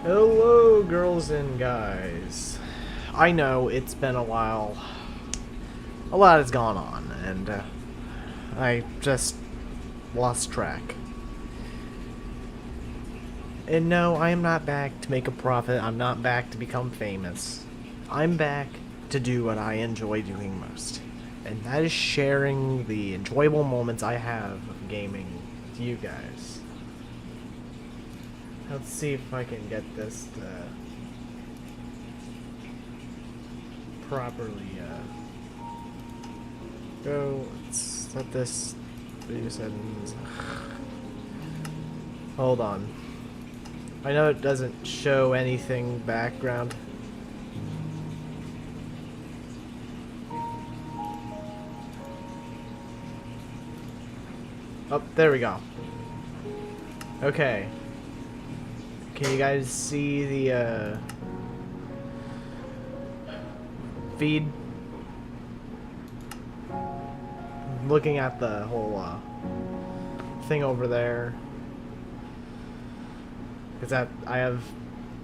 Hello, girls and guys. I know it's been a while. A lot has gone on, and I just lost track. And no, I am not back to make a profit. I'm not back to become famous. I'm back to do what I enjoy doing most. And that is sharing the enjoyable moments I have of gaming with you guys. Let's see if I can get this to properly go. Let's set this video settings. Hold on. I know it doesn't show anything background. Oh, there we go. Okay. Can you guys see the feed? Looking at the whole thing over there. Because I have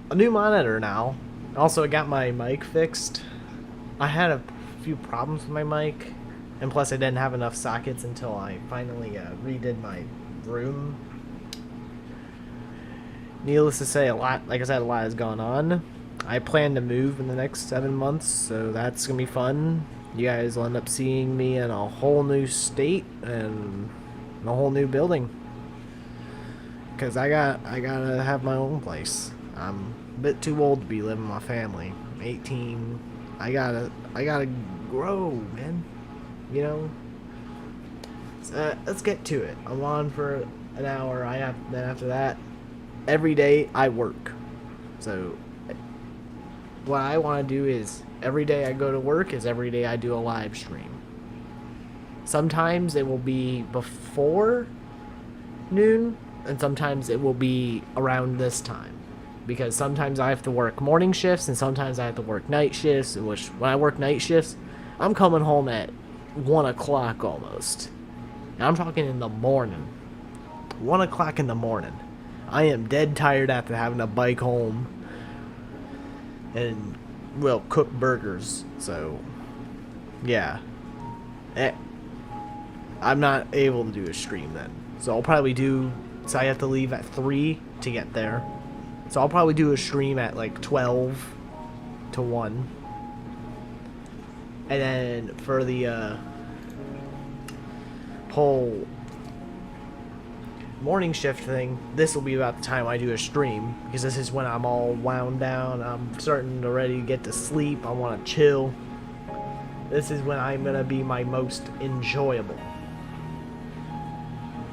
a new monitor now. Also, I got my mic fixed. I had a few problems with my mic, and plus I didn't have enough sockets until I finally redid my room. Needless to say, like I said, a lot has gone on. I plan to move in the next 7 months, so that's gonna be fun. You guys will end up seeing me in a whole new state and a whole new building. Cause I gotta have my own place. I'm a bit too old to be living with my family. I'm 18. I gotta grow, man. You know. So, let's get to it. I'm on for an hour. Then after that, every day I work. So what I want to do is every day I go to work is every day I do a live stream. Sometimes it will be before noon, and sometimes it will be around this time, because sometimes I have to work morning shifts and sometimes I have to work night shifts, which when I work night shifts I'm coming home at 1 o'clock almost, and I'm talking in the morning. 1 o'clock in the morning. I am dead tired after having to bike home and, well, cook burgers. So yeah, I'm not able to do a stream then, so I'll probably do. So I have to leave at 3 to get there. So I'll probably do a stream at like 12 to 1. And then for the whole morning shift thing, this will be about the time I do a stream, because this is when I'm all wound down. I'm starting to ready to get to sleep. I want to chill. This is when I'm going to be my most enjoyable.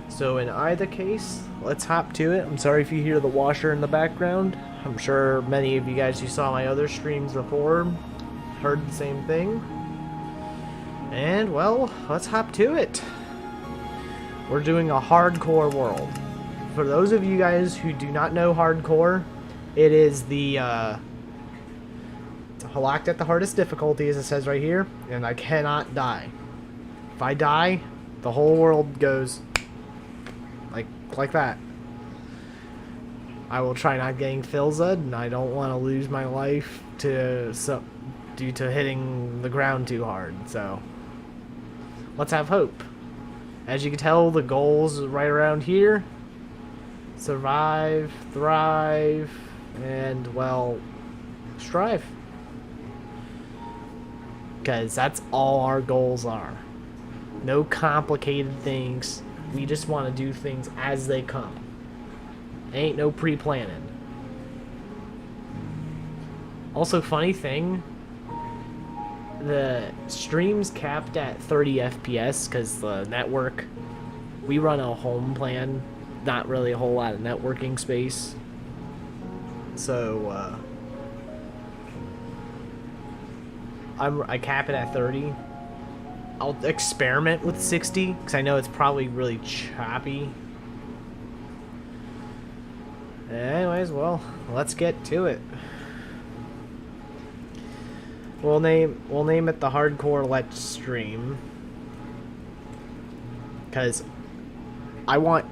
So in either case, let's hop to it. I'm sorry if you hear the washer in the background. I'm sure many of you guys who saw my other streams before heard the same thing. And, well, let's hop to it. We're doing a hardcore world. For those of you guys who do not know hardcore, it is the locked at the hardest difficulty, as it says right here, and I cannot die. If I die, the whole world goes like that. I will try not getting Filzed, and I don't want to lose my life due to hitting the ground too hard. So let's have hope. As you can tell, the goals right around here: survive, thrive, and, well, strive. Because that's all our goals are. No complicated things. We just want to do things as they come. Ain't no pre-planning. Also, funny thing, the stream's capped at 30 FPS because the network, we run a home plan, not really a whole lot of networking space. So I cap it at 30. I'll experiment with 60 because I know it's probably really choppy. Anyways, well, let's get to it. We'll name it the Hardcore Let's Stream, because I want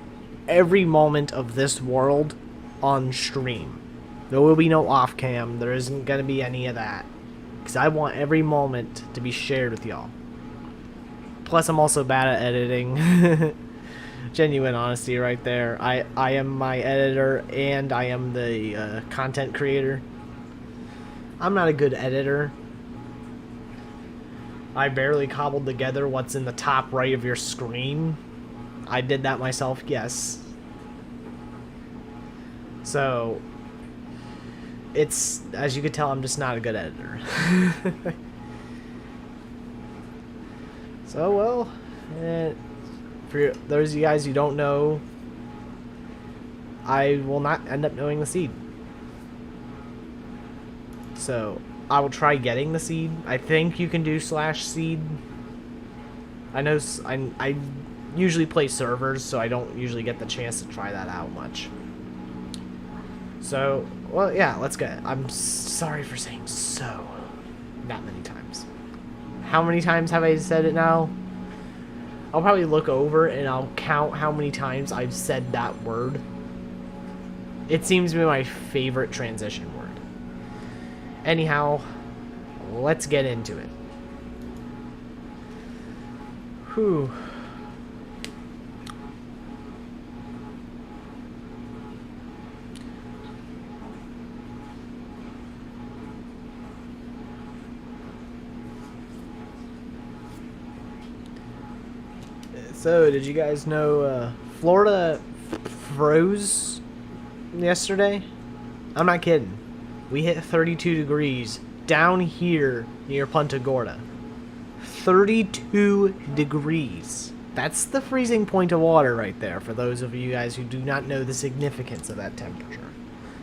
every moment of this world on stream. There will be no off cam. There isn't going to be any of that. Because I want every moment to be shared with y'all. Plus, I'm also bad at editing. Genuine honesty right there. I am my editor and I am the content creator. I'm not a good editor. I barely cobbled together what's in the top right of your screen. I did that myself, yes. So, it's, as you can tell, I'm just not a good editor. So, well, for those of you guys who don't know, I will not end up knowing the seed. So, I will try getting the seed. I think you can do /seed. I know I usually play servers, so I don't usually get the chance to try that out much. So, well, yeah, let's get it. I'm sorry for saying so. Not many times. How many times have I said it now? I'll probably look over and I'll count how many times I've said that word. It seems to be my favorite transition word. Anyhow, let's get into it. Whew. So, did you guys know Florida froze yesterday? I'm not kidding. We hit 32 degrees down here near Punta Gorda. 32 degrees. That's the freezing point of water right there for those of you guys who do not know the significance of that temperature.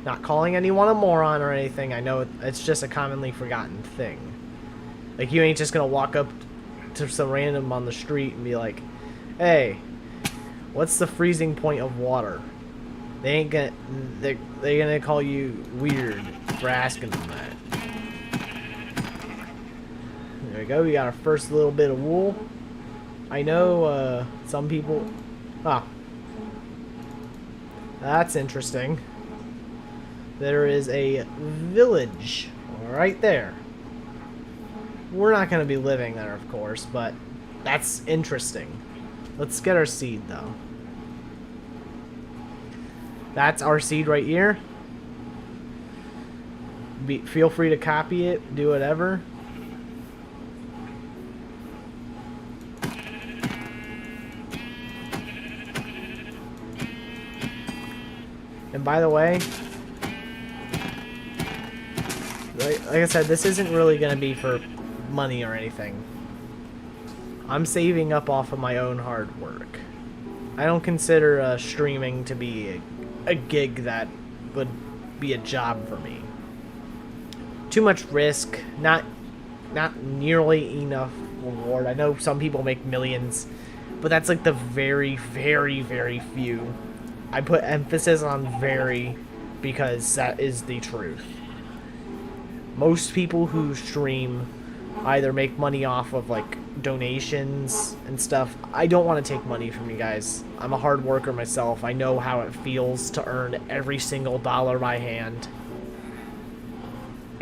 Not calling anyone a moron or anything. I know it's just a commonly forgotten thing. Like, you ain't just gonna walk up to some random on the street and be like, hey, what's the freezing point of water? They ain't gonna, they're gonna call you weird for asking them that. There we go, we got our first little bit of wool. I know, some people, that's interesting. There is a village right there. We're not gonna be living there, of course, but that's interesting. Let's get our seed, though. That's our seed right here. Feel free to copy it, do whatever. And by the way, like I said, this isn't really going to be for money or anything. I'm saving up off of my own hard work. I don't consider streaming to be a gig that would be a job for me. Too much risk, not nearly enough reward. I know some people make millions, but that's like the very, very, very few. I put emphasis on very because that is the truth. Most people who stream either make money off of like donations and stuff. I don't want to take money from you guys. I'm a hard worker myself. I know how it feels to earn every single dollar by hand.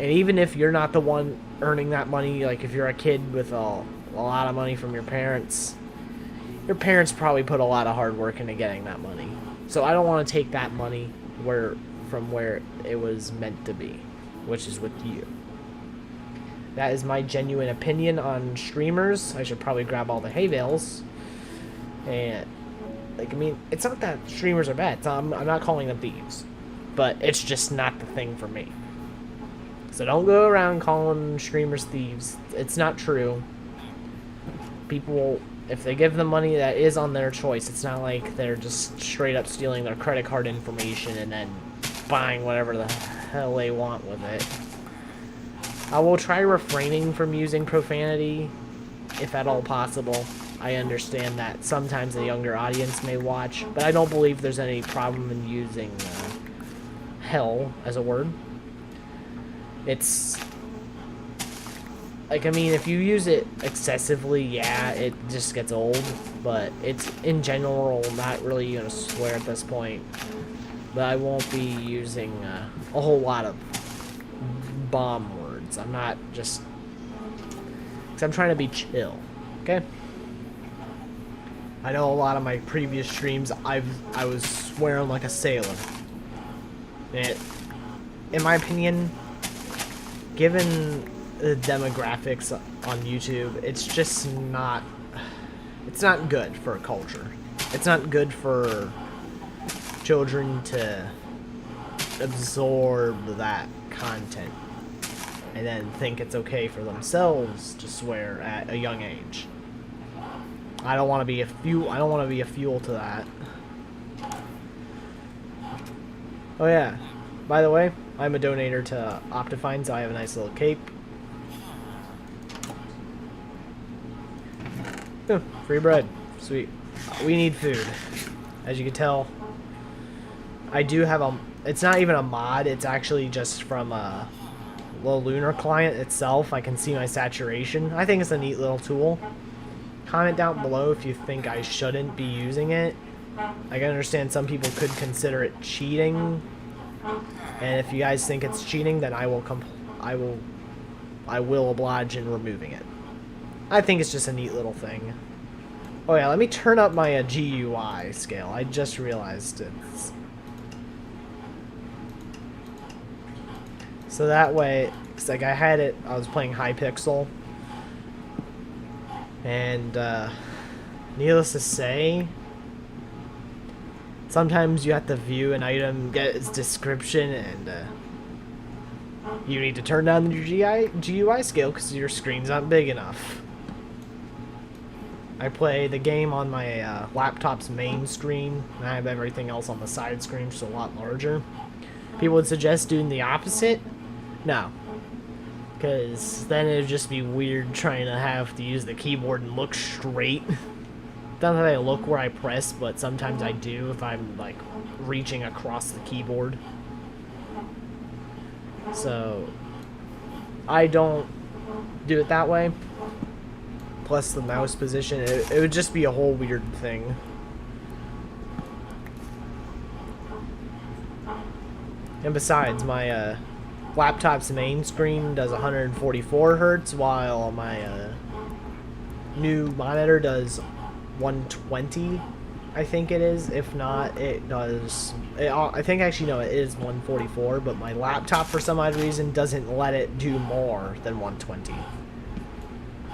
And even if you're not the one earning that money, like if you're a kid with a lot of money from your parents probably put a lot of hard work into getting that money. So I don't want to take that money from where it was meant to be, which is with you. That is my genuine opinion on streamers. I should probably grab all the hay bales. And, like, I mean, it's not that streamers are bad. I'm not calling them thieves. But it's just not the thing for me. So don't go around calling streamers thieves. It's not true. People, if they give them money, that is on their choice. It's not like they're just straight up stealing their credit card information and then buying whatever the hell they want with it. I will try refraining from using profanity, if at all possible. I understand that sometimes a younger audience may watch, but I don't believe there's any problem in using hell as a word. It's like, I mean, if you use it excessively, yeah, it just gets old, but it's in general not really gonna swear at this point. but I won't be using a whole lot of bomb words. I'm not just... because I'm trying to be chill, okay? I know a lot of my previous streams, I was swearing like a sailor. In my opinion, given the demographics on YouTube, it's just not... it's not good for a culture. It's not good for children to absorb that content and then think it's okay for themselves to swear at a young age. I don't want to be a fuel to that. Oh yeah, by the way, I'm a donator to Optifine, so I have a nice little cape. Ooh, free bread. Sweet. We need food. As you can tell, I do have a... it's not even a mod, it's actually just from a little lunar client itself. I can see my saturation. I think it's a neat little tool. Comment down below if you think I shouldn't be using it. I can understand some people could consider it cheating. And if you guys think it's cheating, then I will oblige in removing it. I think it's just a neat little thing. Oh yeah, let me turn up my GUI scale. I just realized it's... so that way, it's like I had it, I was playing Hypixel. And, needless to say, sometimes you have to view an item, get its description, and, you need to turn down your GUI scale because your screen's not big enough. I play the game on my laptop's main screen, and I have everything else on the side screen, just a lot larger. People would suggest doing the opposite. No. Because then it would just be weird trying to have to use the keyboard and look straight. Not that I look where I press, but sometimes I do if I'm, like, reaching across the keyboard. So, I don't do it that way. Plus the mouse position, it would just be a whole weird thing. And besides, my laptop's main screen does 144 hertz, while my new monitor does 120, I think it is. If not, it does... I think actually, no, it is 144, but my laptop, for some odd reason, doesn't let it do more than 120.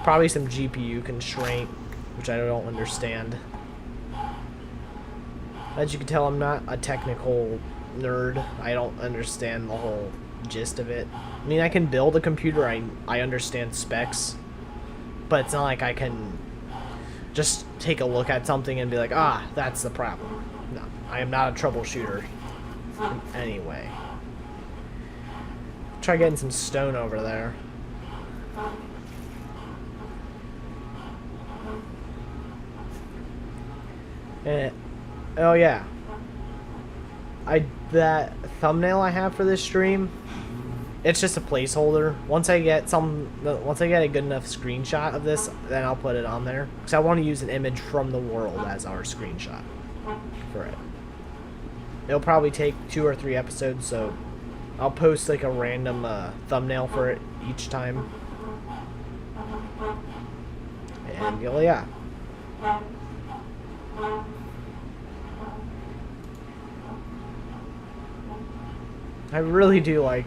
Probably some GPU constraint, which I don't understand. As you can tell, I'm not a technical nerd. I don't understand the whole gist of it. I mean, I can build a computer, I understand specs, but it's not like I can just take a look at something and be like, ah, that's the problem. No, I am not a troubleshooter in any way. Try getting some stone over there. Oh yeah, that thumbnail I have for this stream, it's just a placeholder. Once I get a good enough screenshot of this, then I'll put it on there, because I want to use an image from the world as our screenshot for it. It'll probably take 2 or 3 episodes, so I'll post like a random thumbnail for it each time. And yeah. I really do like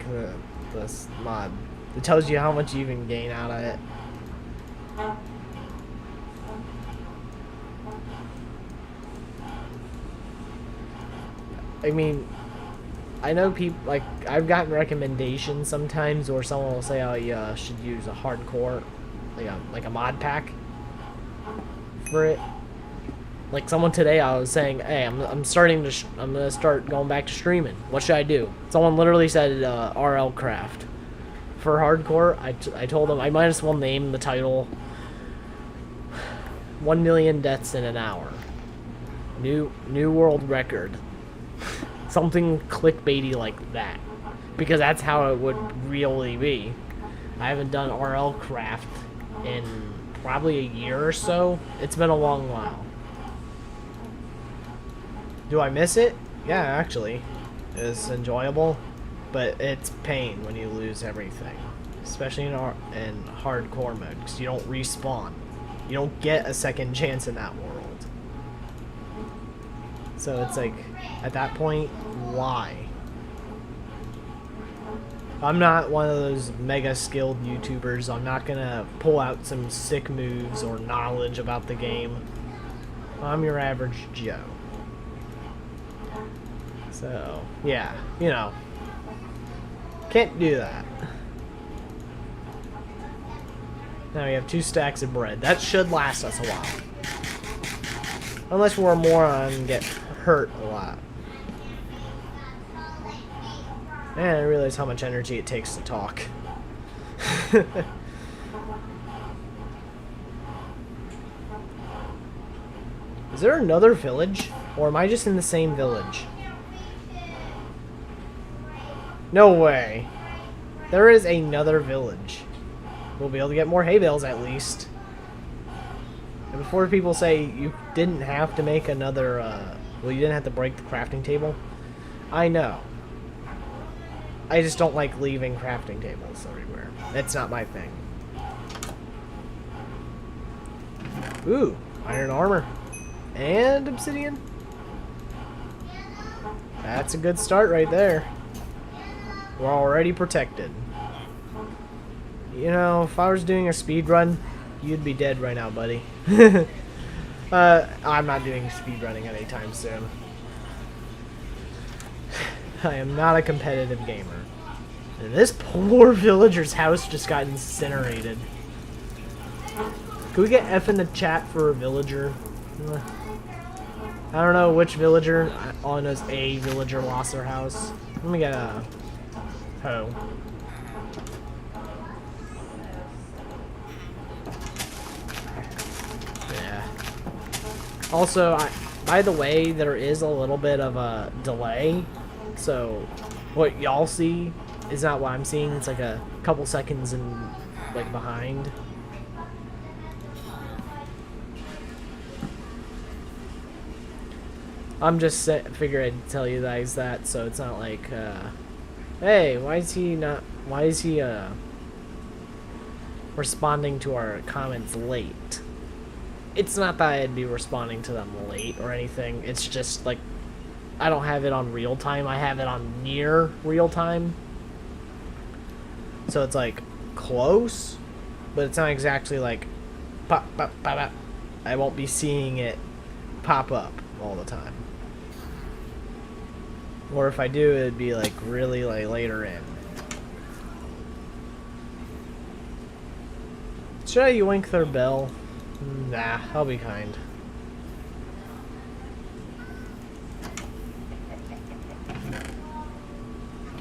this mod. It tells you how much you even gain out of it. I mean, I know people, like, I've gotten recommendations sometimes where someone will say, oh, you should use a hardcore, like a mod pack for it. Like someone today, I was saying, hey, I'm gonna start going back to streaming. What should I do? Someone literally said RL Craft. For hardcore, I told them I might as well name the title 1 million deaths in an hour. New world record. Something clickbaity like that. Because that's how it would really be. I haven't done RL Craft in probably a year or so. It's been a long while. Do I miss it? Yeah, actually. is enjoyable, but it's pain when you lose everything, especially in hardcore mode, because you don't respawn. You don't get a second chance in that world. So it's like, at that point, why? I'm not one of those mega skilled YouTubers. I'm not gonna pull out some sick moves or knowledge about the game. I'm your average Joe. So, yeah, you know. Can't do that. Now we have 2 stacks of bread. That should last us a while. Unless we're a moron and get hurt a lot. Man, I realize how much energy it takes to talk. Is there another village? Or am I just in the same village? No way. There is another village. We'll be able to get more hay bales at least. And before people say you didn't have to make another, well, you didn't have to break the crafting table. I know. I just don't like leaving crafting tables everywhere. It's not my thing. Ooh, iron armor. And obsidian. That's a good start right there. We're already protected. You know, if I was doing a speed run, you'd be dead right now, buddy. I'm not doing speed running anytime soon. I am not a competitive gamer. And this poor villager's house just got incinerated. Can we get F in the chat for a villager? I don't know which villager. All I know is a villager lost their house. Let me get a hoe. Yeah. Also, by the way, there is a little bit of a delay. So, what y'all see is not what I'm seeing. It's like a couple seconds like behind. I'm just figured I'd tell you guys that, so it's not like, hey, why is he responding to our comments late? It's not that I'd be responding to them late or anything. It's just like, I don't have it on real time. I have it on near real time. So it's like close, but it's not exactly like pop, pop, pop, pop. I won't be seeing it pop up all the time. Or if I do, it'd be like really like later in. Should I yoink their bell? Nah, I'll be kind.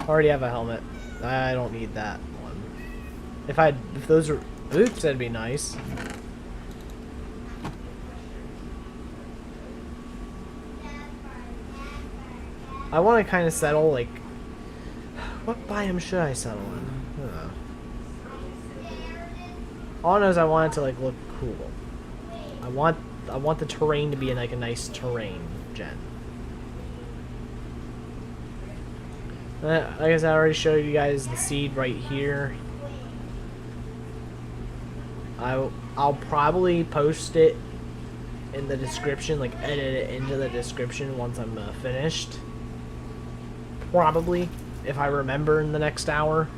Already have a helmet. I don't need that one. If those were boots, that'd be nice. I want to kind of settle, like, what biome should I settle in? All I know is I want it to like look cool. I want the terrain to be like a nice terrain gen. Like I said, I already showed you guys the seed right here. I'll probably post it in the description, like edit it into the description once I'm finished. Probably, if I remember in the next hour.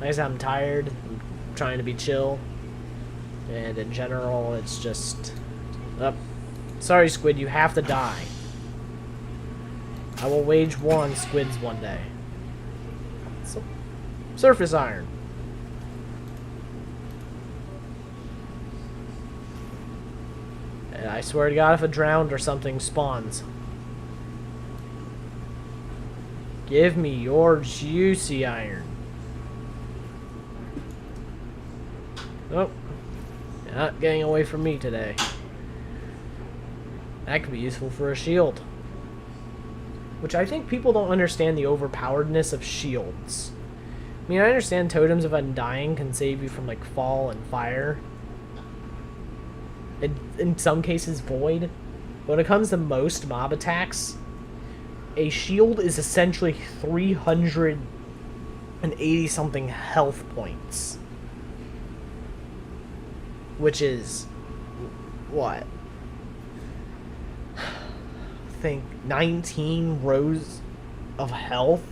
Like I said, I'm tired. I'm trying to be chill. And in general, it's just... Oh, sorry, Squid, you have to die. I will wage war on squids one day. So, surface iron. And I swear to God, if a drowned or something spawns, give me your juicy iron. Oh, you're not getting away from me today. That could be useful for a shield. Which I think people don't understand the overpoweredness of shields. I mean, I understand totems of undying can save you from like fall and fire. In some cases void. But when it comes to most mob attacks, a shield is essentially 380 something health points, which is what? I think 19 rows of health,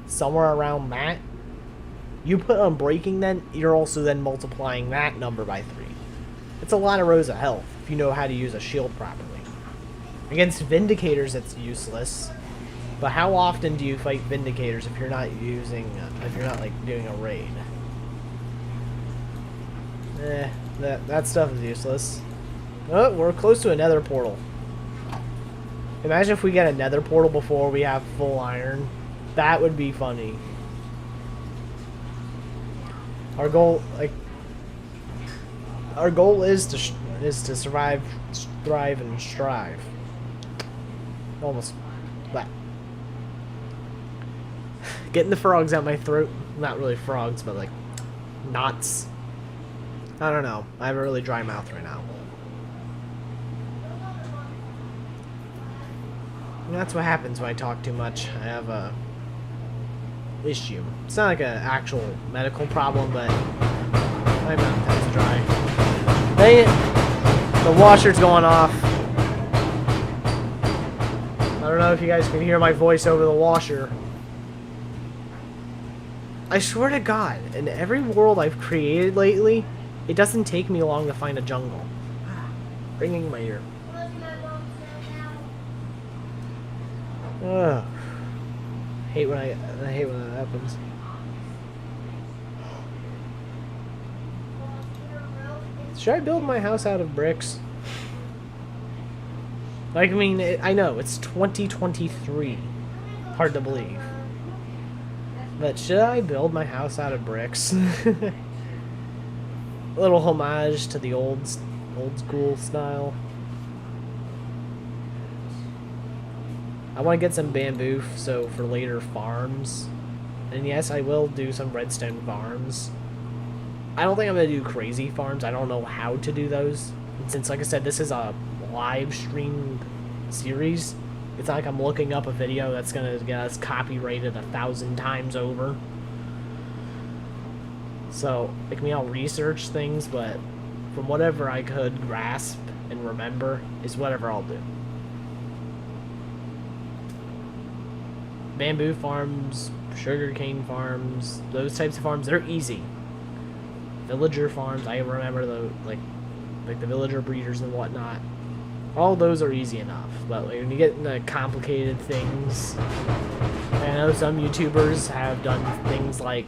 somewhere around that. You put Unbreaking, then you're also then multiplying that number by 3. It's a lot of rows of health if you know how to use a shield properly. Against Vindicators, it's useless. But how often do you fight Vindicators if you're not like doing a raid? That stuff is useless. Oh, we're close to a nether portal. Imagine if we get a nether portal before we have full iron. That would be funny. Our goal is to survive, thrive, and strive. Almost that. Getting the frogs out my throat. Not really frogs, but like knots. I don't know. I have a really dry mouth right now. And that's what happens when I talk too much. I have a issue. It's not like an actual medical problem, but my mouth is dry. Dang it! The washer's going off. I don't know if you guys can hear my voice over the washer. I swear to God, in every world I've created lately, it doesn't take me long to find a jungle. Ringing my ear. Ugh. I hate when that happens. Should I build my house out of bricks? Like, I mean, I know, it's 2023. Hard to believe. But should I build my house out of bricks? A little homage to the old school style. I want to get some bamboo so for later farms. And yes, I will do some redstone farms. I don't think I'm going to do crazy farms. I don't know how to do those. And since, like I said, this is a live stream series, it's not like I'm looking up a video that's going to get us copyrighted 1,000 times over. So, like me, I'll research things, but from whatever I could grasp and remember is whatever I'll do. Bamboo farms, sugarcane farms, those types of farms, they're easy. Villager farms, I remember the like the villager breeders and whatnot. All those are easy enough, but like, when you get into complicated things, I know some YouTubers have done things like,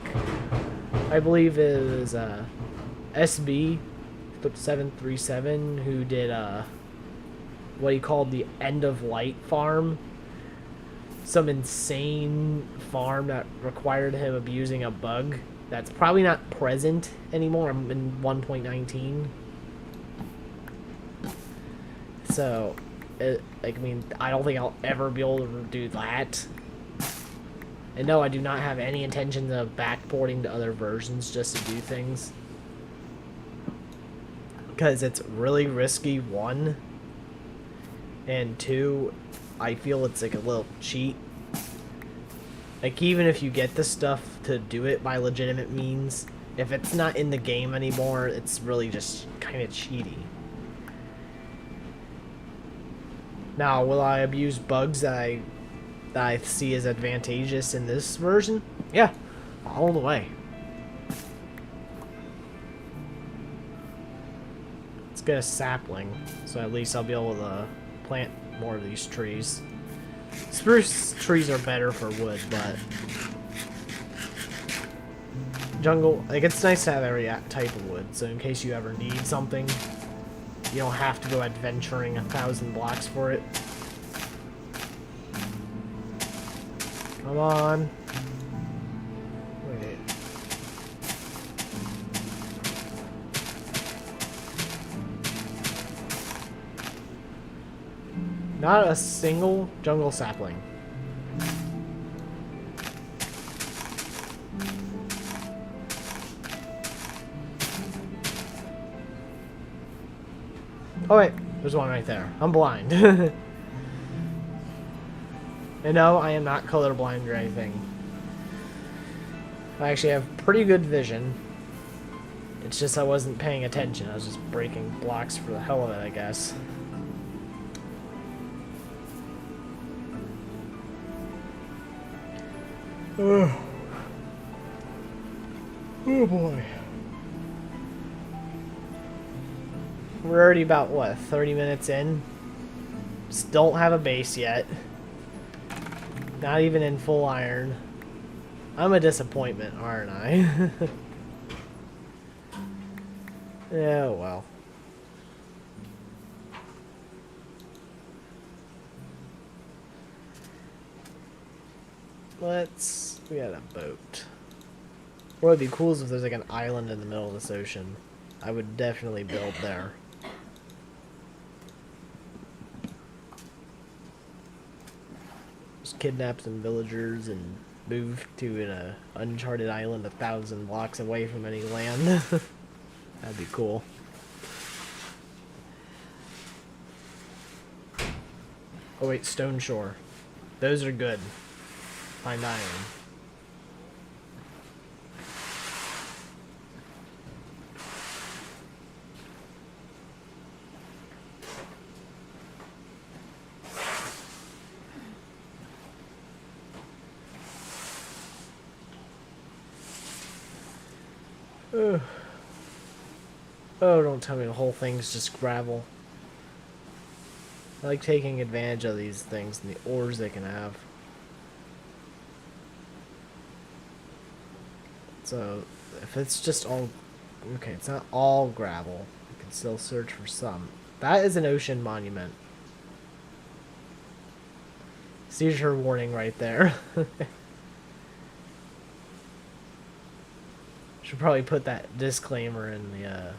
I believe it was SB737 who did what he called the end of light farm. Some insane farm that required him abusing a bug that's probably not present anymore in 1.19. So, I mean, I don't think I'll ever be able to do that. And no, I do not have any intention of backporting to other versions just to do things. Because it's really risky, 1. And 2, I feel it's like a little cheat. Like, even if you get the stuff to do it by legitimate means, if it's not in the game anymore, it's really just kind of cheaty. Now, will I abuse bugs that I see as advantageous in this version? Yeah, all the way. Let's get a sapling, so at least I'll be able to plant more of these trees. Spruce trees are better for wood, but jungle, like, it's nice to have every type of wood, so in case you ever need something, you don't have to go adventuring 1,000 blocks for it. Come on. Wait. Not a single jungle sapling. Oh wait, there's one right there. I'm blind. And no, I am not colorblind or anything. I actually have pretty good vision. It's just I wasn't paying attention. I was just breaking blocks for the hell of it, I guess. Oh boy. We're already about, what, 30 minutes in? Still don't have a base yet. Not even in full iron. I'm a disappointment, aren't I? Yeah, well. We got a boat. What would be cool is if there's like an island in the middle of this ocean. I would definitely build there. Just kidnap some villagers and move to an uncharted island 1,000 blocks away from any land. That'd be cool. Oh wait, Stone Shore. Those are good. Find iron. Oh, don't tell me the whole thing's just gravel. I like taking advantage of these things and the ores they can have. So, if it's just all... Okay, it's not all gravel. I can still search for some. That is an ocean monument. Seizure warning right there. Should probably put that disclaimer in the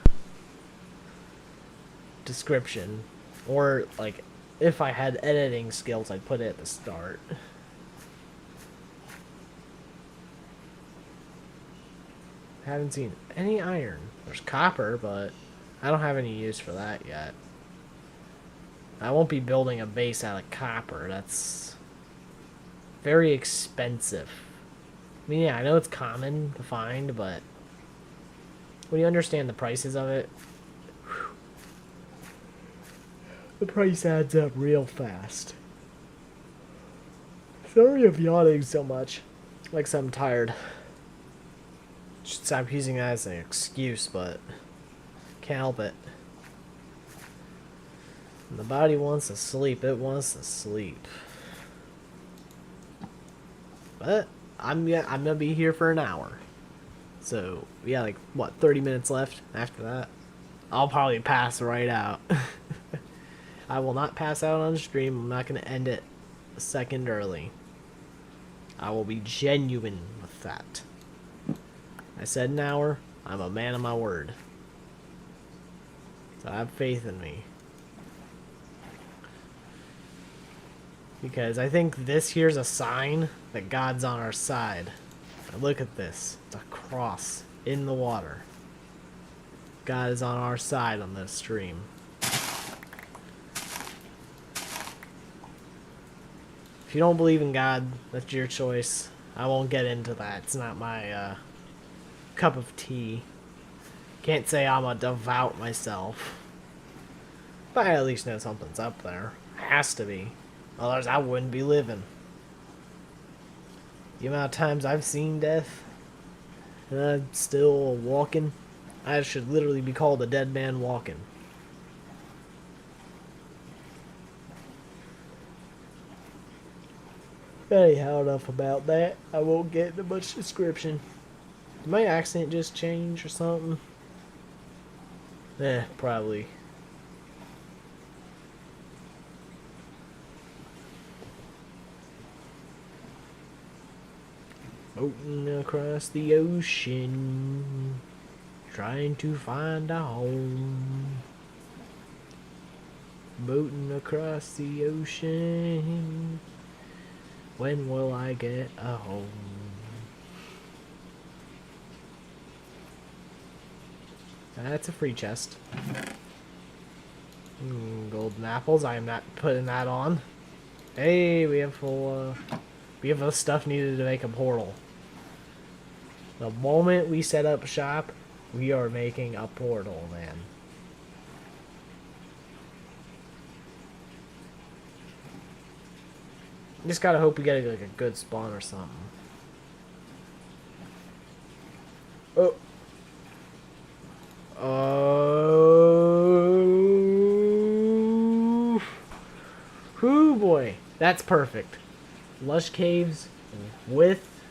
description. Or, like, if I had editing skills, I'd put it at the start. Haven't seen any iron. There's copper, but I don't have any use for that yet. I won't be building a base out of copper. That's very expensive. I mean, yeah, I know it's common to find, but when you understand the prices of it, the price adds up real fast. Sorry if yawning so much. Like, I'm tired. Should stop using that as an excuse, but can't help it. When the body wants to sleep, it wants to sleep. But I'm gonna be here for an hour. So we got like what, 30 minutes left after that. I'll probably pass right out. I will not pass out on the stream. I'm not gonna end it a second early. I will be genuine with that. I said an hour. I'm a man of my word. So have faith in me. Because I think this here's a sign that God's on our side. Now look at this. It's a cross in the water. God is on our side on this stream. If you don't believe in God, that's your choice. I won't get into that. It's not my cup of tea. Can't say I'm a devout myself. But I at least know something's up there. Has to be. Otherwise I wouldn't be living. The amount of times I've seen death and I'm still walking, I should literally be called a dead man walking. Anyhow, enough about that. I won't get into much description. Did my accent just change or something? Probably. Boating across the ocean, trying to find a home. Boating across the ocean, when will I get a home? That's a free chest. Golden apples, I am not putting that on. Hey, we have full, we have the stuff needed to make a portal. The moment we set up shop, we are making a portal, man. Just gotta hope we get like a good spawn or something. Oh. Oh. Whoo boy. That's perfect. Lush caves with,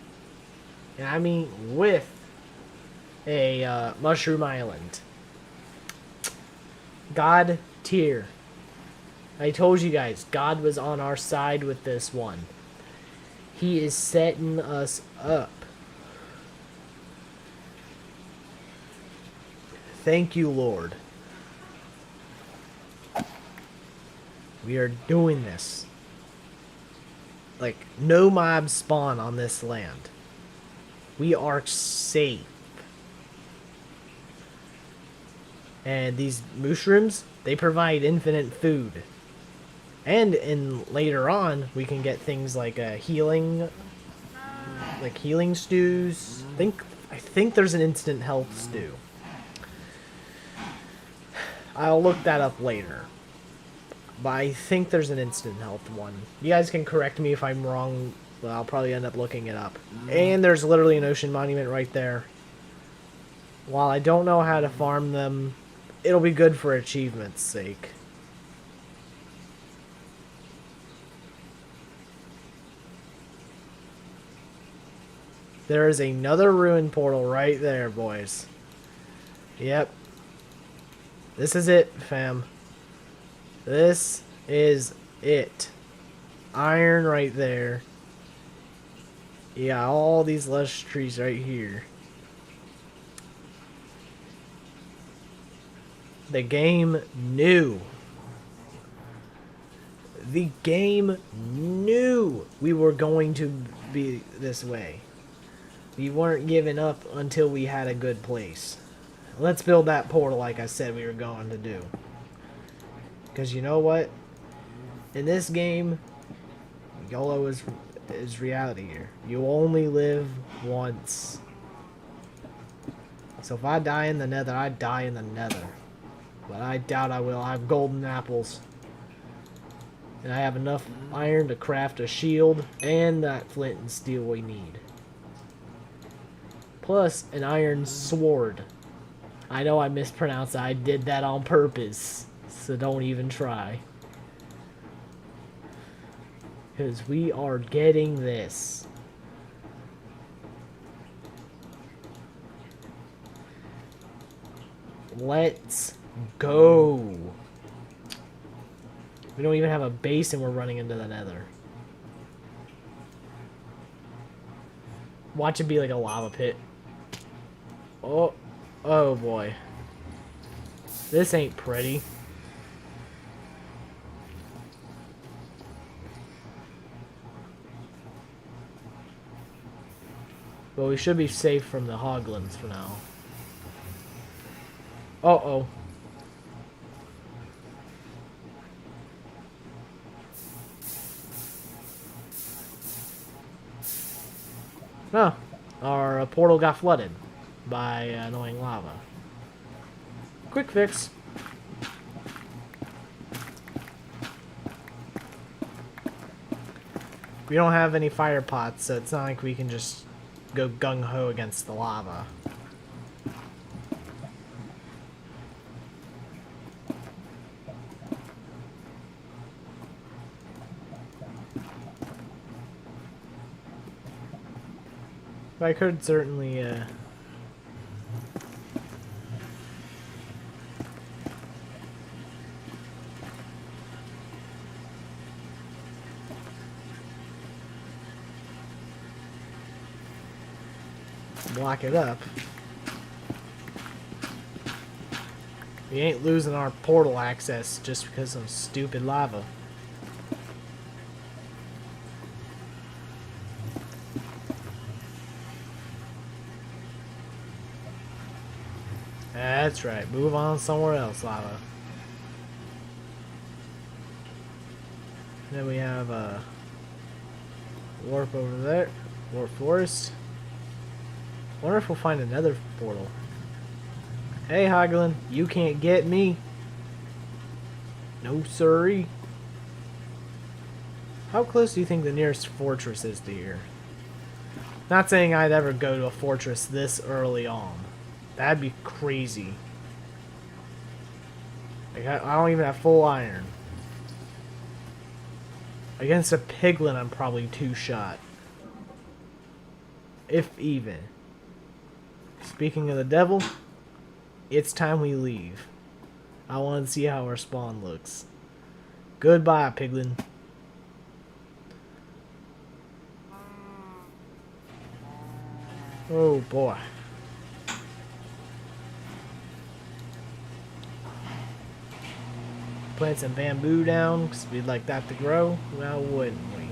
and I mean with, a mushroom island. God tier. I told you guys, God was on our side with this one. He is setting us up. Thank you, Lord. We are doing this. Like, no mobs spawn on this land. We are safe. And these mushrooms, they provide infinite food. And later on, we can get things like healing stews. I think there's an instant health stew. I'll look that up later. But I think there's an instant health one. You guys can correct me if I'm wrong. But I'll probably end up looking it up. And there's literally an ocean monument right there. While I don't know how to farm them, it'll be good for achievement's sake. There is another ruin portal right there, boys. Yep. This is it, fam. This is it. Iron right there. Yeah, all these lush trees right here. The game knew. The game knew we were going to be this way. We weren't giving up until we had a good place. Let's build that portal like I said we were going to do. Because you know what? In this game, YOLO is reality here. You only live once. So if I die in the nether, I die in the nether. But I doubt I will. I have golden apples. And I have enough iron to craft a shield and that flint and steel we need. Plus an iron sword. I know I mispronounced that. I did that on purpose. So don't even try. Because we are getting this. Let's go. We don't even have a base and we're running into the nether. Watch it be like a lava pit. Oh, oh boy. This ain't pretty. But we should be safe from the hoglins for now. Uh-oh. Oh, our portal got flooded by annoying lava. Quick fix. We don't have any fire pots, so it's not like we can just go gung-ho against the lava. But I could certainly, block it up. We ain't losing our portal access just because of stupid lava. That's right. Move on somewhere else, lava. Then we have a warp over there. Warp forest. Wonder if we'll find another portal. Hey, Hagelin, you can't get me. No, sirree. How close do you think the nearest fortress is to here? Not saying I'd ever go to a fortress this early on. That'd be crazy. Like, I don't even have full iron. Against a piglin, I'm probably 2-shot. If even. Speaking of the devil, it's time we leave. I want to see how our spawn looks. Goodbye, piglin. Oh boy. Plant some bamboo down because we'd like that to grow. Well, wouldn't we?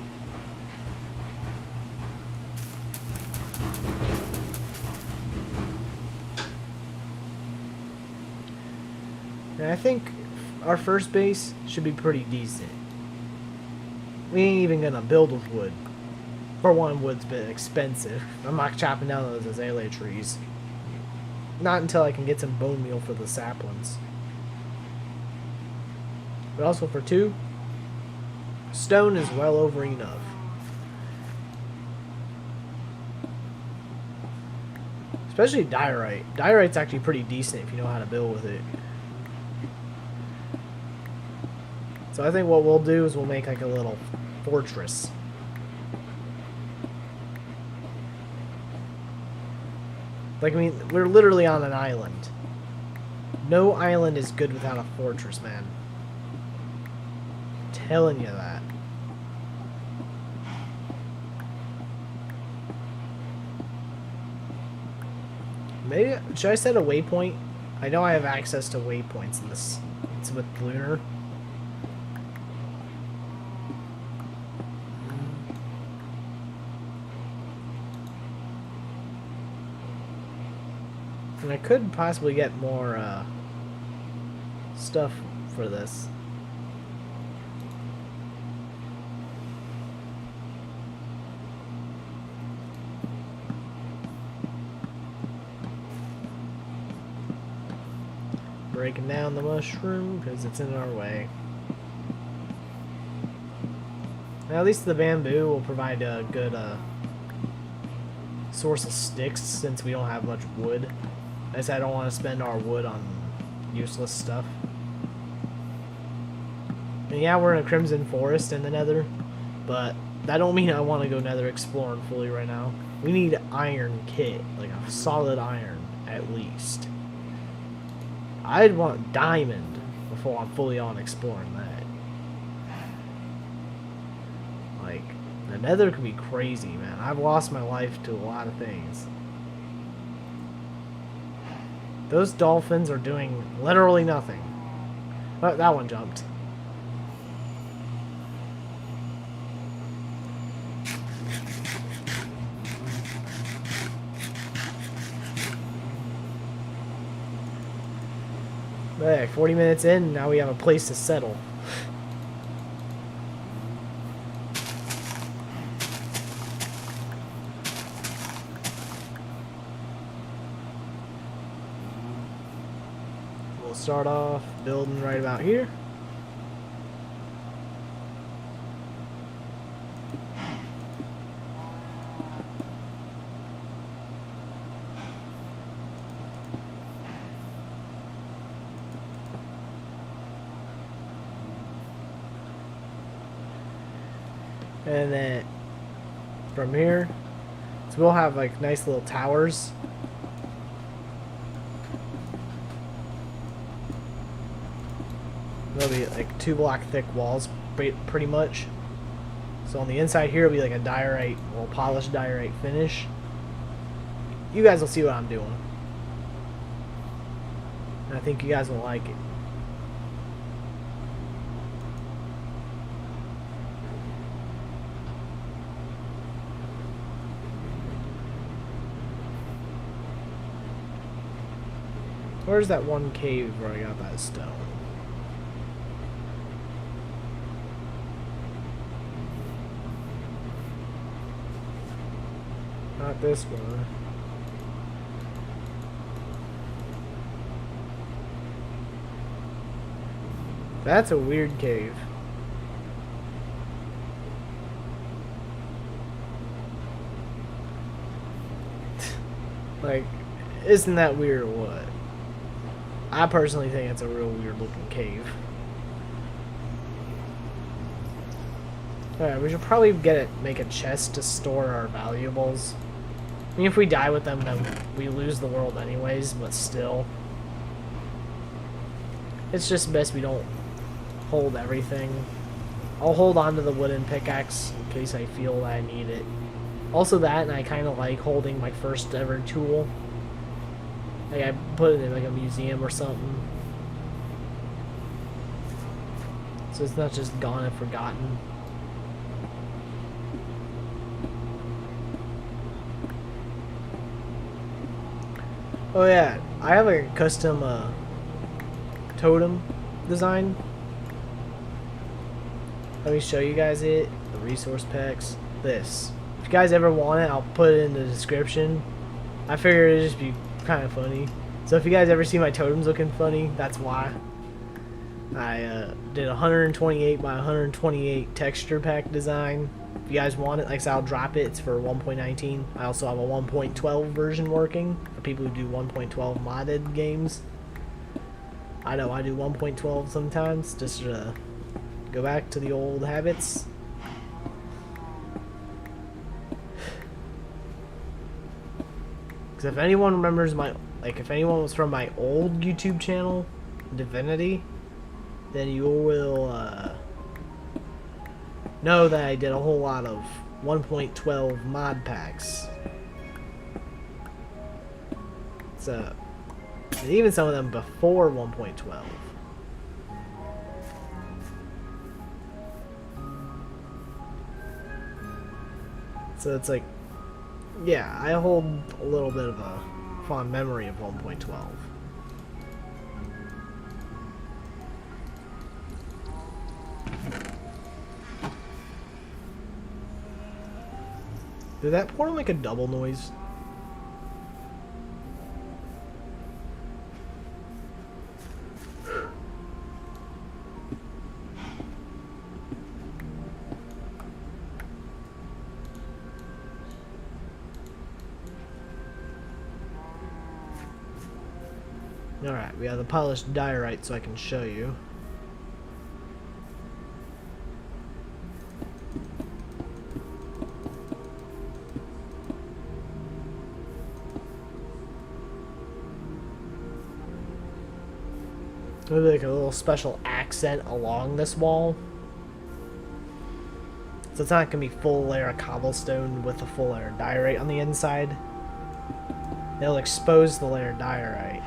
And I think our first base should be pretty decent. We ain't even gonna build with wood. For one, wood's a bit expensive. I'm not chopping down those azalea trees. Not until I can get some bone meal for the saplings. But also for 2, stone is well over enough. Especially diorite. Diorite's actually pretty decent if you know how to build with it. So I think what we'll do is we'll make like a little fortress. Like, I mean, we're literally on an island. No island is good without a fortress, man. I'm telling you that. Maybe, should I set a waypoint? I know I have access to waypoints in this. It's with Lunar. And I could possibly get more stuff for this. Breaking down the mushroom because it's in our way. Now, at least the bamboo will provide a good source of sticks since we don't have much wood. I said I don't want to spend our wood on useless stuff. And yeah, we're in a crimson forest in the nether, but that don't mean I want to go nether exploring fully right now. We need iron kit, like a solid iron at least. I'd want diamond before I'm fully on exploring that. Like, the nether could be crazy, man. I've lost my life to a lot of things. Those dolphins are doing literally nothing. Oh, that one jumped. Hey, 40 minutes in, now we have a place to settle. We'll start off building right about here. And then from here, so we'll have like nice little towers. There'll be like 2-block thick walls pretty much. So on the inside here will be like a diorite, well, polished diorite finish. You guys will see what I'm doing. And I think you guys will like it. Where's that one cave where I got that stone? Not this one. That's a weird cave. Like, isn't that weird or what? I personally think it's a real weird looking cave. Alright, we should probably make a chest to store our valuables. I mean, if we die with them, then we lose the world anyways, but still. It's just best we don't hold everything. I'll hold on to the wooden pickaxe in case I feel that I need it. Also that, and I kind of like holding my first ever tool. Like I put it in like a museum or something. So it's not just gone and forgotten. Oh yeah, I have a custom totem design. Let me show you guys it. The resource packs. This. If you guys ever want it, I'll put it in the description. I figured it'd just be kind of funny. So if you guys ever see my totems looking funny, that's why. I did 128 by 128 texture pack design. If you guys want it, like I said, I'll drop it. It's for 1.19. I also have a 1.12 version working for people who do 1.12 modded games. I know I do 1.12 sometimes, just to go back to the old habits. Because if anyone remembers if anyone was from my old YouTube channel, Divinity, then you will know that I did a whole lot of 1.12 mod packs. So, and even some of them before 1.12. So it's like, yeah, I hold a little bit of a fond memory of 1.12. Did that portal make a double noise? Alright, we have the polished diorite so I can show you. Maybe like a little special accent along this wall. So it's not going to be full layer of cobblestone with a full layer of diorite on the inside. It'll expose the layer of diorite.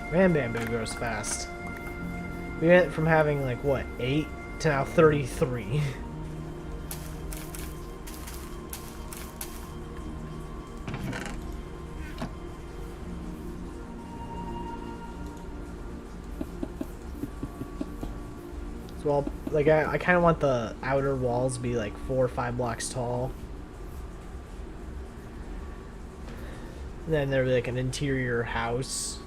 Man, bamboo grows fast. We went from having like what, 8 to now 33. So well, like I kind of want the outer walls to be like 4 or 5 blocks tall. And then there'll be like an interior house.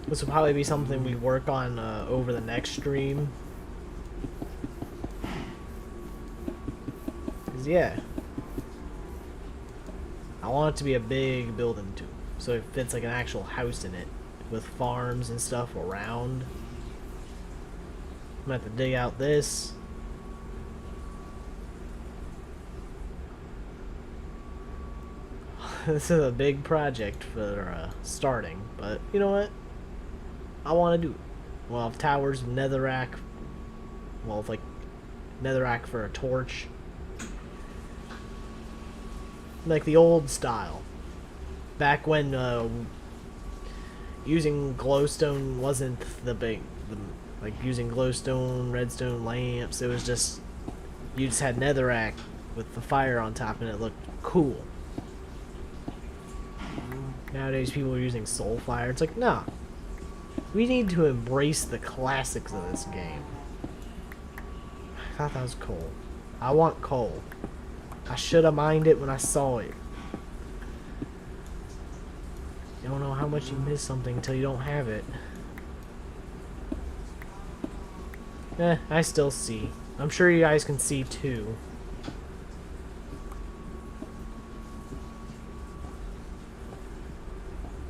This will probably be something we work on over the next stream. 'Cause yeah, I want it to be a big building too, so it fits like an actual house in it, with farms and stuff around. I'm gonna have to dig out this. This is a big project for starting, but you know what? I want to do it. We'll have towers, netherrack. Well, like netherrack for a torch, like the old style. Back when using glowstone wasn't the like using glowstone, redstone lamps. It was just, you just had netherrack with the fire on top and it looked cool. Nowadays people are using soul fire. It's like, nah. We need to embrace the classics of this game. I thought that was coal. I want coal. I should have mined it when I saw it. You don't know how much you miss something until you don't have it. I still see. I'm sure you guys can see too.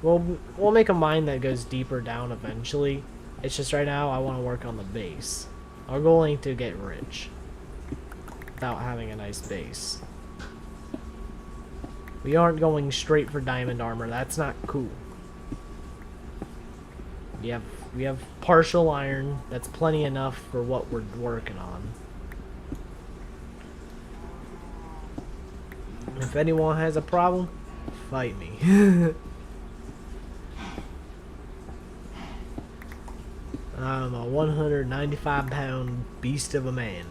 We'll make a mine that goes deeper down eventually. It's just right now I want to work on the base. Our goal ain't to get rich without having a nice base. We aren't going straight for diamond armor. That's not cool. We have partial iron. That's plenty enough for what we're working on. If anyone has a problem, fight me. I'm a 195-pound beast of a man.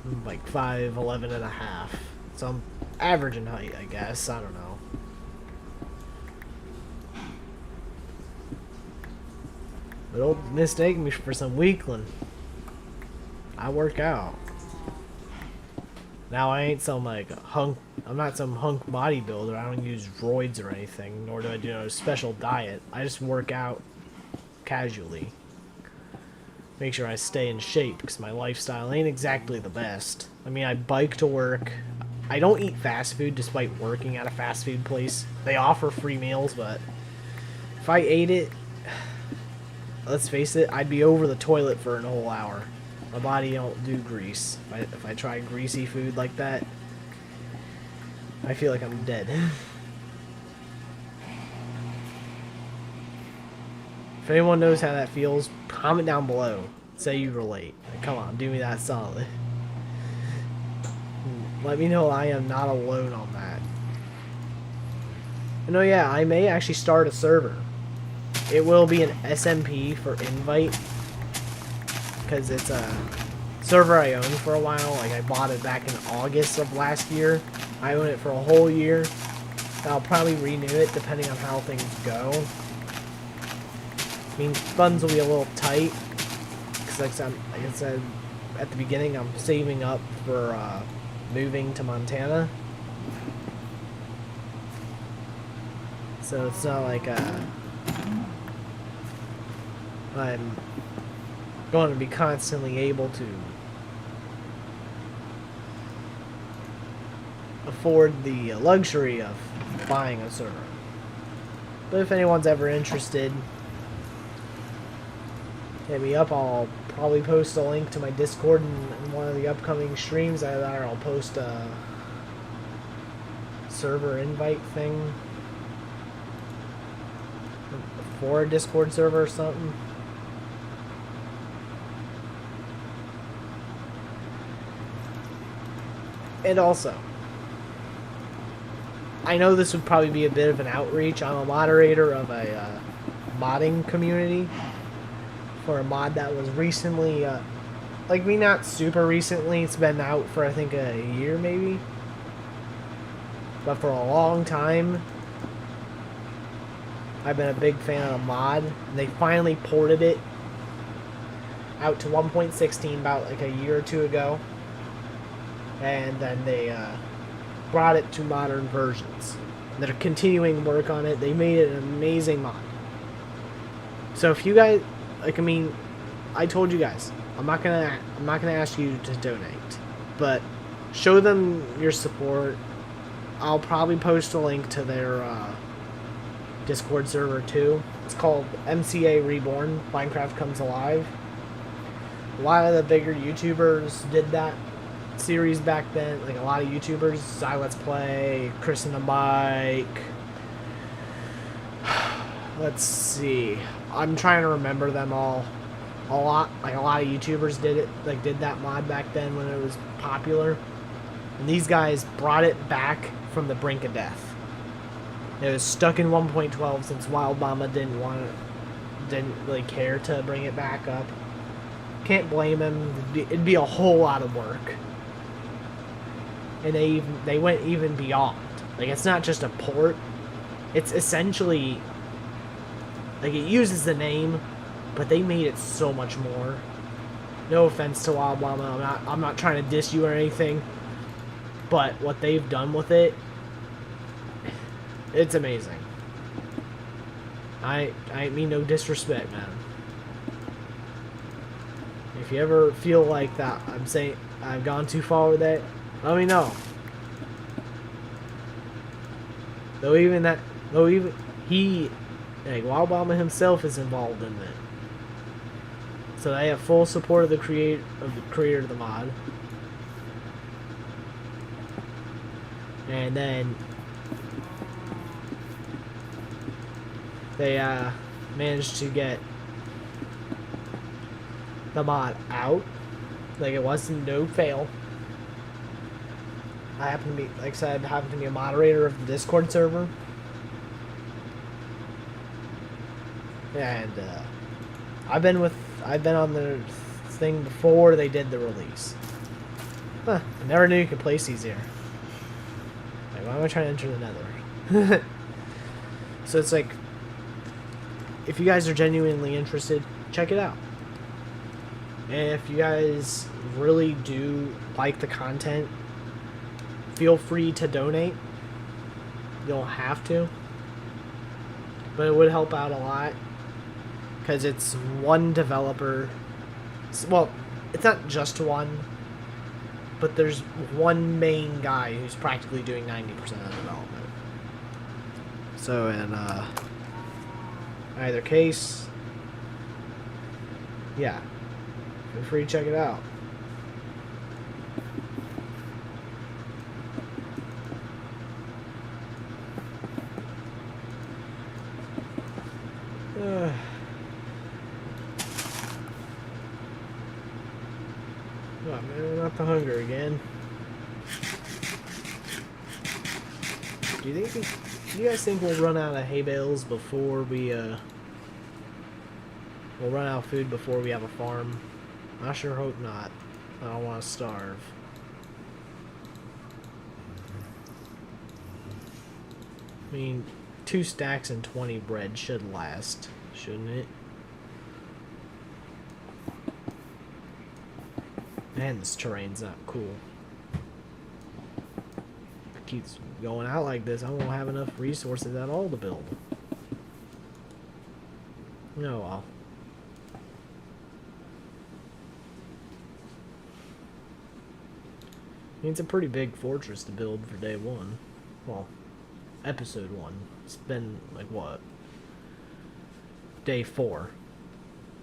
I'm like 5'11" and a half. So I'm average in height, I guess. I don't know. But don't mistake me for some weakling. I work out. Now I ain't some like hunk. I'm not some hunk bodybuilder. I don't use roids or anything, nor do I do a special diet. I just work out casually. Make sure I stay in shape because my lifestyle ain't exactly the best. I mean, I bike to work. I don't eat fast food despite working at a fast food place. They offer free meals, but if I ate it, let's face it, I'd be over the toilet for a whole hour. My body don't do grease. If I try greasy food like that, I feel like I'm dead. If anyone knows how that feels, comment down below. Say you relate. Like, come on, do me that solid. Let me know I am not alone on that. And oh yeah, I may actually start a server. It will be an SMP for invite. Because it's a server I owned for a while. Like, I bought it back in August of last year. I own it for a whole year. I'll probably renew it depending on how things go. I mean, funds will be a little tight. Because like I said at the beginning, I'm saving up for moving to Montana. So it's not like I'm going to be constantly able to afford the luxury of buying a server. But if anyone's ever interested, hit me up. I'll probably post a link to my Discord in one of the upcoming streams. Either I'll post a server invite thing for a Discord server or something. And also, I know this would probably be a bit of an outreach. I'm a moderator of a modding community for a mod that was recently, like, not super recently. It's been out for, I think, a year maybe. But for a long time, I've been a big fan of the mod. And they finally ported it out to 1.16 about like a year or two ago. And then they brought it to modern versions. They're continuing work on it. They made it an amazing mod. So if you guys, like, I mean, I told you guys, I'm not gonna ask you to donate, but show them your support. I'll probably post a link to their Discord server too. It's called MCA Reborn. Minecraft Comes Alive. A lot of the bigger YouTubers did that series back then. Like a lot of YouTubers, I Let's Play, Chris and the Mike. Let's see. I'm trying to remember them all. A lot of YouTubers did it. Like did that mod back then when it was popular. And these guys brought it back from the brink of death. It was stuck in 1.12 since Wild Mama didn't want it. didn't really care to bring it back up. Can't blame him. It'd be a whole lot of work. And they went even beyond. Like, it's not just a port. It's essentially, like, it uses the name, but they made it so much more. No offense to Wild Llama, I'm not trying to diss you or anything, but what they've done with it, it's amazing. I mean no disrespect, man. If you ever feel like that, I'm saying I've gone too far with that, let me know. Though even he, like, Wild Llama himself is involved in it. So they have full support of the creator of the mod. And then they managed to get the mod out. Like, it wasn't no fail. I happen to be, like I said, happen to be a moderator of the Discord server. And I've been on the thing before they did the release. Huh, I never knew you could place these here. Like, why am I trying to enter the nether? So it's like, if you guys are genuinely interested, check it out. And if you guys really do like the content, feel free to donate. You don't have to, but it would help out a lot. Because it's one developer. Well, it's not just one, but there's one main guy who's practically doing 90% of the development. So in either case, yeah, feel free to check it out. Oh man, not the hunger again. Do you guys think we'll run out of hay bales before we we'll run out of food before we have a farm? I sure hope not. I don't want to starve. I mean, 2 stacks and 20 bread should last, shouldn't it? Man, this terrain's not cool. If it keeps going out like this, I won't have enough resources at all to build. Oh well. I mean, it's a pretty big fortress to build for day 1. Well, episode 1. It's been, like, what? Day 4.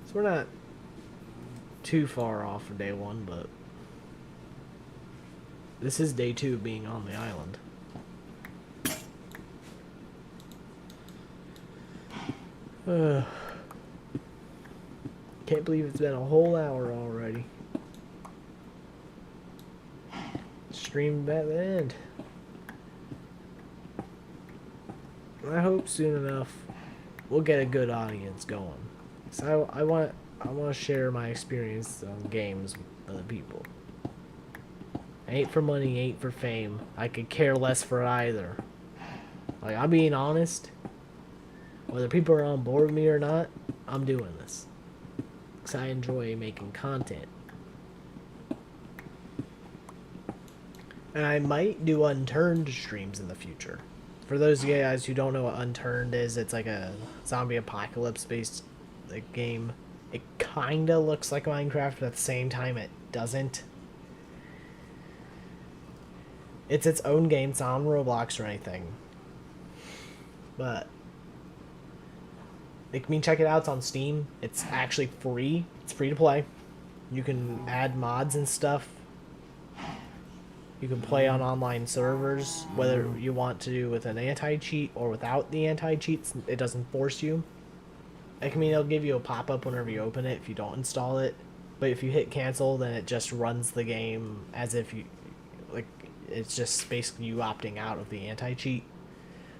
So we're not too far off for day 1, but this is day 2 of being on the island. Can't believe it's been a whole hour already. Stream at the end. I hope soon enough we'll get a good audience going. So I want to share my experience on games with other people. Ain't for money, ain't for fame. I could care less for either. Like, I'm being honest. Whether people are on board with me or not, I'm doing this. Because I enjoy making content. And I might do Unturned streams in the future. For those of you guys who don't know what Unturned is, it's like a zombie apocalypse based game. It kinda looks like Minecraft, but at the same time it doesn't. It's its own game. It's not on Roblox or anything. But I mean, check it out. It's on Steam. It's actually free. It's free to play. You can add mods and stuff. You can play on online servers, whether you want to do with an anti-cheat or without the anti-cheats. It doesn't force you. I mean, it'll give you a pop-up whenever you open it if you don't install it. But if you hit cancel, then it just runs the game as if you, like, it's just basically you opting out of the anti-cheat.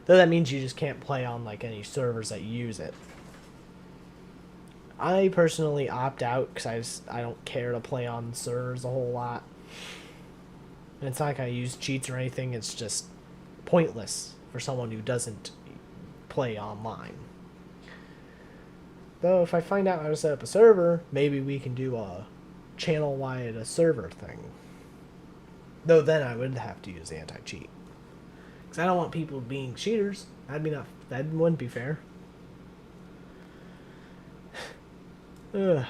Though that means you just can't play on, like, any servers that use it. I personally opt out because I don't care to play on servers a whole lot. And it's not like I use cheats or anything, it's just pointless for someone who doesn't play online. Though, if I find out how to set up a server, maybe we can do a channel-wide server thing. Though then I would have to use anti-cheat. Because I don't want people being cheaters. That wouldn't be fair. Ugh.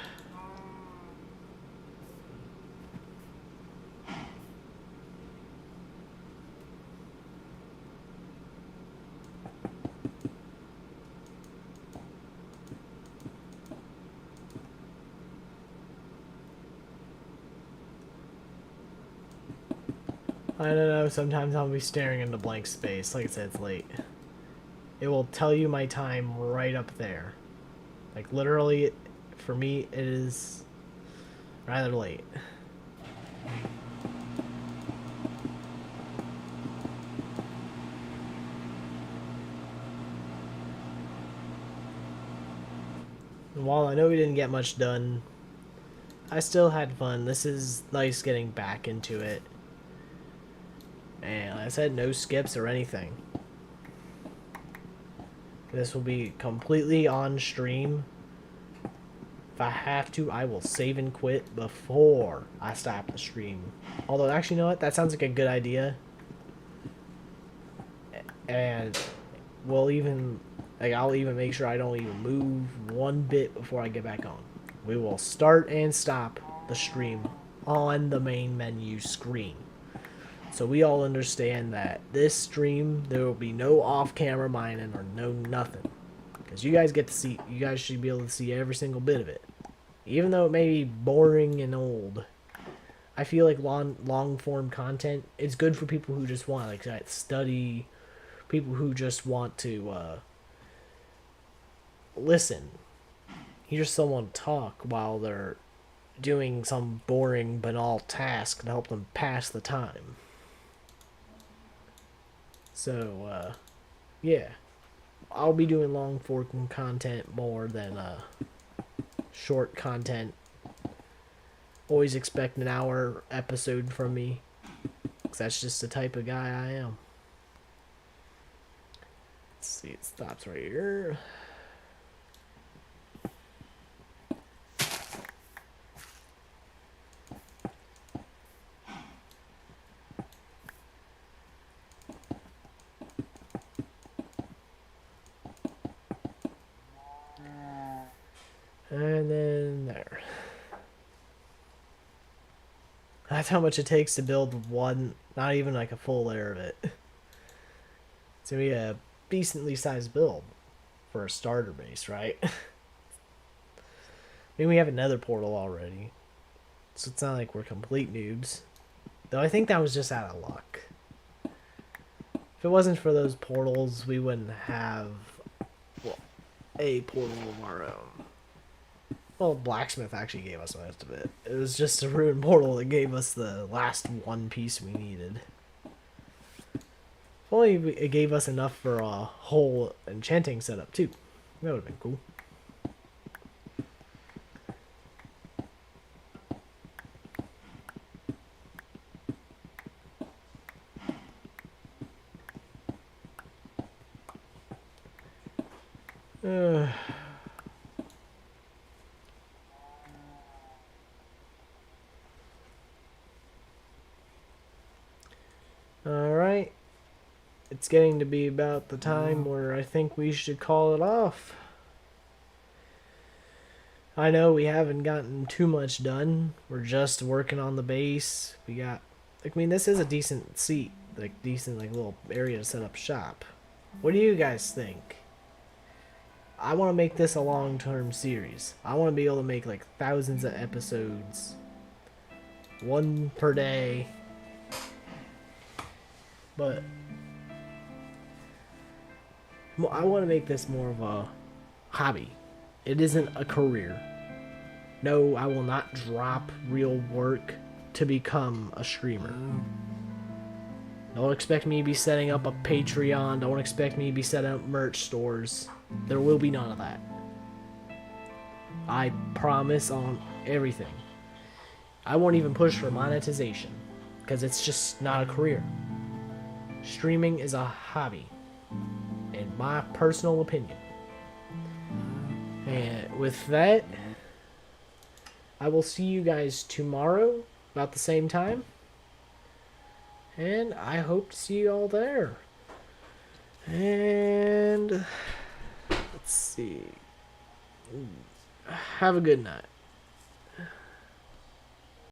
I don't know, sometimes I'll be staring into blank space. Like I said, it's late. It will tell you my time right up there. Like, literally, for me, it is rather late. And while I know we didn't get much done, I still had fun. This is nice getting back into it. And like I said, no skips or anything. This will be completely on stream. If I have to, I will save and quit before I stop the stream. Although, actually, you know what? That sounds like a good idea. And we'll even, like, I'll even make sure I don't even move one bit before I get back on. We will start and stop the stream on the main menu screen. So we all understand that this stream, there will be no off-camera mining or no nothing. Because you guys get to see, you guys should be able to see every single bit of it. Even though it may be boring and old, I feel like long-form content, it's good for people who just want, like, that study, people who just want to listen, hear someone talk while they're doing some boring, banal task to help them pass the time. So, yeah. I'll be doing long form content more than short content. Always expect an hour episode from me, because that's just the type of guy I am. Let's see, it stops right here. And then there. That's how much it takes to build one, not even like a full layer of it. It's gonna be a decently sized build for a starter base, right? I mean, we have another portal already, so it's not like we're complete noobs. Though I think that was just out of luck. If it wasn't for those portals, we wouldn't have, well, a portal of our own. Well, Blacksmith actually gave us most of it. It was just a ruined portal that gave us the last one piece we needed. If only it gave us enough for a whole enchanting setup, too. That would have been cool. Alright. It's getting to be about the time where I think we should call it off. I know we haven't gotten too much done. We're just working on the base. We got, I mean, this is a decent seat. Like, decent, like, little area to set up shop. What do you guys think? I want to make this a long-term series. I want to be able to make, like, thousands of episodes. One per day. But I want to make this more of a hobby. It isn't a career. No, I will not drop real work to become a streamer. Don't expect me to be setting up a Patreon. Don't expect me to be setting up merch stores. There will be none of that. I promise on everything. I won't even push for monetization because it's just not a career. Streaming is a hobby, in my personal opinion. And with that, I will see you guys tomorrow about the same time. And I hope to see you all there. And let's see. Have a good night.